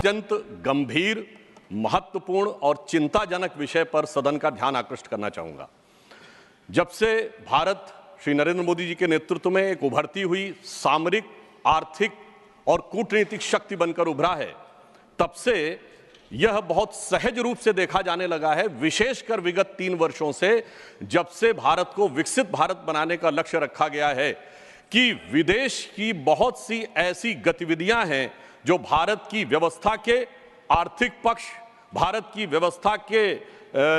अत्यंत गंभीर, महत्वपूर्ण और चिंताजनक विषय पर सदन का ध्यान आकृष्ट करना चाहूंगा। जब से भारत श्री नरेंद्र मोदी जी के नेतृत्व में एक उभरती हुई सामरिक, आर्थिक और कूटनीतिक शक्ति बनकर उभरा है, तब से यह बहुत सहज रूप से देखा जाने लगा है, विशेषकर विगत 3 वर्षों से, जब से भारत को विकसित भारत बनाने का लक्ष्य रखा गया है, कि विदेश की बहुत सी ऐसी गतिविधियां हैं जो भारत की व्यवस्था के आर्थिक पक्ष, भारत की व्यवस्था के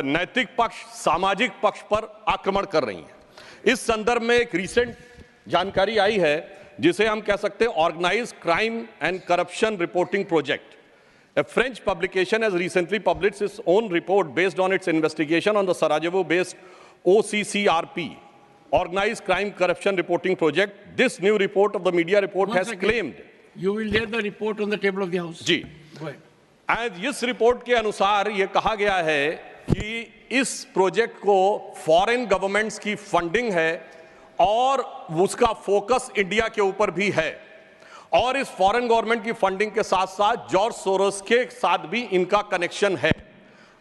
नैतिक पक्ष, सामाजिक पक्ष पर आक्रमण कर रही हैं। इस संदर्भ में एक रीसेंट जानकारी आई है जिसे हम कह सकते हैं organized crime and corruption reporting project. A French publication has recently published its own report based on its investigation on the Sarajevo-based OCCRP, Organized Crime Corruption Reporting Project. This new report of the media report has claimed. You will lay the report on the table of the House. जी। And इस report के अनुसार ये कहा गया है कि इस प्रोजेक्ट को फॉरेन गवर्नमेंट्स की फंडिंग है और उसका फोकस इंडिया के ऊपर भी है, और इस फॉरेन गवर्नमेंट की फंडिंग के साथ साथ जॉर्ज सोरोस के साथ भी इनका कनेक्शन है।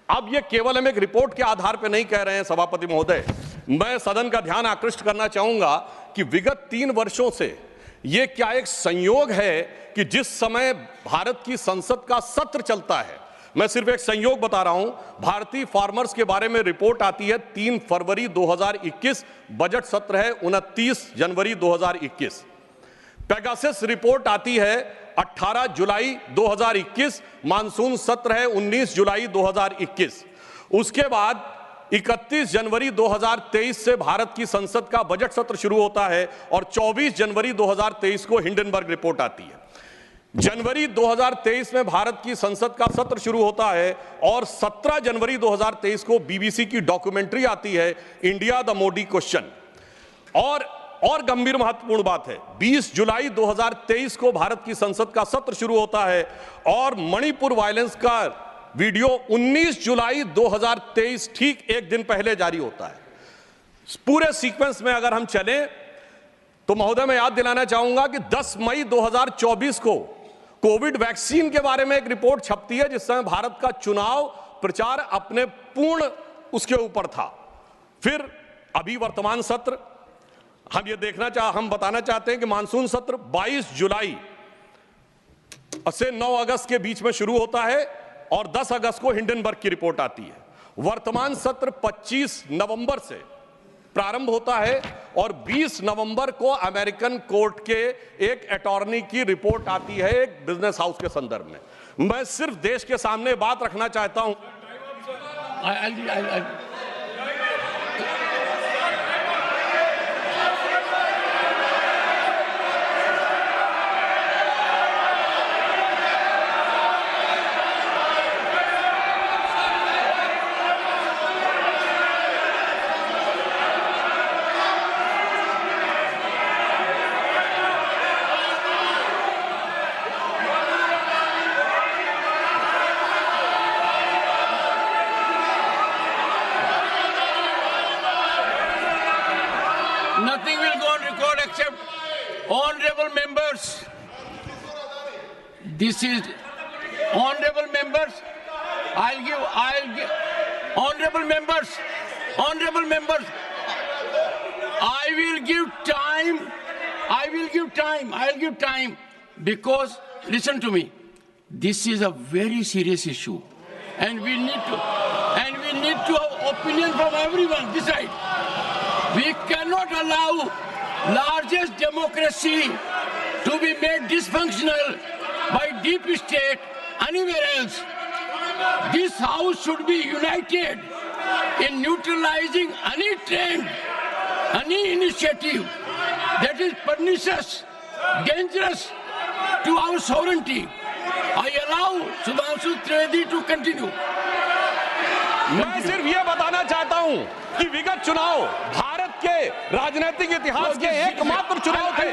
अब ये केवल हम एक रिपोर्ट के आधार पर नहीं कह रहे हैं सभापति महोदय, मैं सदन का ध्यान आकृष्ट करना चाहूंगा कि विगत 3 वर्षों से ये क्या एक संयोग है कि जिस समय भारत की संसद का सत्र चलता है, मैं सिर्फ एक संयोग बता रहा हूं, भारतीय फार्मर्स के बारे में रिपोर्ट आती है 3 फरवरी 2021, बजट सत्र है 29 जनवरी 2021। पेगासस रिपोर्ट आती है 18 जुलाई 2021, मानसून सत्र है 19 जुलाई 2021। उसके बाद 31 जनवरी 2023 से भारत की संसद का बजट सत्र शुरू होता है और 24 जनवरी 2023 को हिंडनबर्ग रिपोर्ट आती है। जनवरी 2023 में भारत की संसद का सत्र शुरू होता है और 17 जनवरी 2023 को बीबीसी की डॉक्यूमेंट्री आती है, इंडिया द मोदी क्वेश्चन। और गंभीर महत्वपूर्ण बात है, 20 जुलाई 2023 को भारत की संसद का सत्र शुरू होता है और मणिपुर वायलेंस का वीडियो 19 जुलाई 2023, ठीक एक दिन पहले जारी होता है। पूरे सीक्वेंस में अगर हम चलें तो महोदय मैं याद दिलाना चाहूंगा कि 10 मई 2024 को कोविड वैक्सीन के बारे में एक रिपोर्ट छपती है, जिस समय भारत का चुनाव प्रचार अपने पूर्ण उसके ऊपर था। फिर अभी वर्तमान सत्र हम बताना चाहते हैं कि मानसून सत्र 22 जुलाई से 9 अगस्त के बीच में शुरू होता है और 10 अगस्त को हिंडनबर्ग की रिपोर्ट आती है। वर्तमान सत्र 25 नवंबर से प्रारंभ होता है और 20 नवंबर को अमेरिकन कोर्ट के एक अटॉर्नी की रिपोर्ट आती है एक बिजनेस हाउस के संदर्भ में। मैं सिर्फ देश के सामने बात रखना चाहता हूं। Nothing will go on record except honorable members. This is honorable members. I'll give honorable members. I will give time because listen to me. This is a very serious issue, and we need to have opinion from everyone this side. We cannot allow largest democracy to be made dysfunctional by deep state anywhere else. This house should be united in neutralizing any trend, any initiative that is pernicious, dangerous to our sovereignty. I allow Sudhanshu Trivedi to continue. मैं सिर्फ ये बताना चाहता हूं कि विगत चुनाव भारत के राजनीतिक इतिहास के एकमात्र चुनाव थे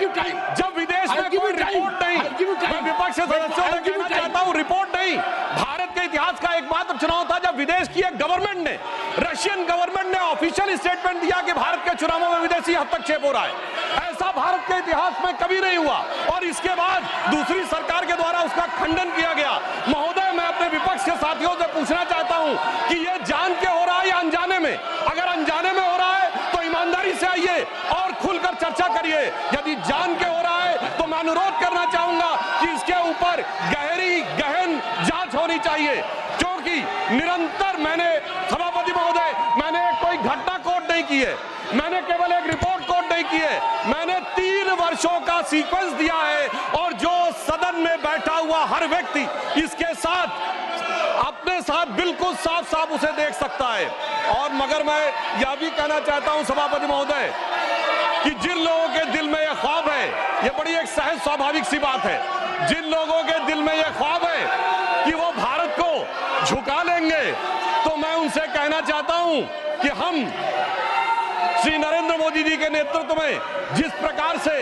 जब विदेश में कोई रिपोर्ट नहीं, मैं विपक्ष के सदस्यों से कहना चाहता हूं, रिपोर्ट नहीं, भारत के इतिहास का एकमात्र चुनाव था जब विदेश की एक गवर्नमेंट ने, रशियन गवर्नमेंट ने ऑफिशियल स्टेटमेंट दिया कि भारत के चुनावों में विदेशी हस्तक्षेप हो रहा है। ऐसा भारत के इतिहास में कभी नहीं हुआ और इसके बाद दूसरी सरकार के द्वारा उसका खंडन किया गया। कांग्रेस के साथियों से पूछना चाहता हूं कि ये जान के हो रहा है या अनजाने में? अगर अनजाने में हो रहा है तो ईमानदारी से आइए और खुलकर चर्चा करिए। यदि जान के हो रहा है तो मैं अनुरोध करना चाहूंगा कि इसके ऊपर गहन जांच होनी चाहिए, क्योंकि निरंतर मैंने सभापति महोदय, मैंने कोई घटना कोट नहीं की है, मैंने केवल एक रिपोर्ट कोट नहीं की है, मैंने 3 वर्षों का सीक्वेंस दिया है और जो सदन में बैठा हुआ हर व्यक्ति इसके साथ अपने साथ बिल्कुल साफ साफ उसे देख सकता है। और मगर मैं यह भी कहना चाहता हूं सभापति महोदय कि जिन लोगों के दिल में यह ख्वाब है, यह बड़ी एक सहज स्वाभाविक सी बात है, जिन लोगों के दिल में यह ख्वाब है कि वो भारत को झुका लेंगे, तो मैं उनसे कहना चाहता हूं कि हम श्री नरेंद्र मोदी जी के नेतृत्व में जिस प्रकार से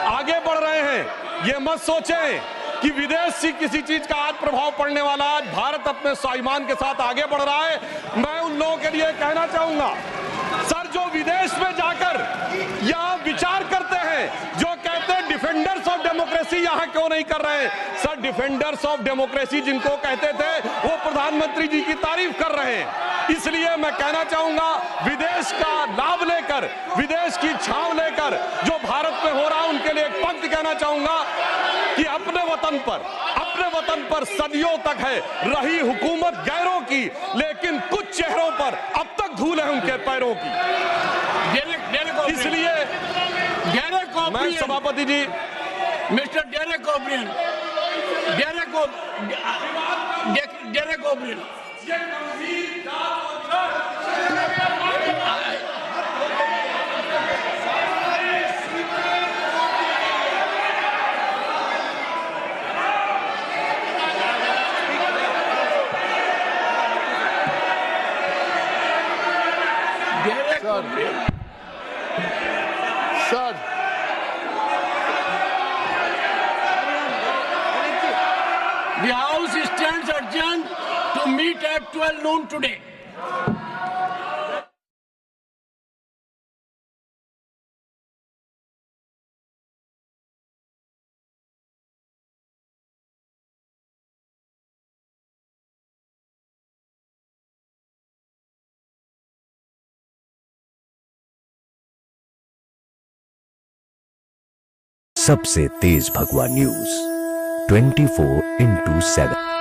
आगे बढ़ रहे हैं, ये मत सोचें कि विदेश से किसी चीज का आज प्रभाव पड़ने वाला। आज भारत अपने स्वाभिमान के साथ आगे बढ़ रहा है। मैं उन लोगों के लिए कहना चाहूंगा, सर, जो विदेश में जाकर यह विचार करते हैं, जो कहते हैं डिफेंडर्स ऑफ डेमोक्रेसी यहां क्यों नहीं कर रहे हैं? सर, डिफेंडर्स ऑफ डेमोक्रेसी जिनको कहते थे वो प्रधानमंत्री जी की तारीफ कर रहे हैं। इसलिए मैं कहना चाहूंगा, विदेश का लाभ लेकर, विदेश की छांव लेकर जो भारत में हो रहा है, उनके लिए एक पंक्ति कहना चाहूंगा कि अपने वतन पर सदियों तक है रही हुकूमत गैरों की, लेकिन कुछ चेहरों पर अब तक धूल है उनके पैरों की। इसलिए मैं सभापति जी, mister Derek O'Brien, Sir. The House stands adjourned to meet at 12 noon today. सबसे तेज भगवा न्यूज 24/7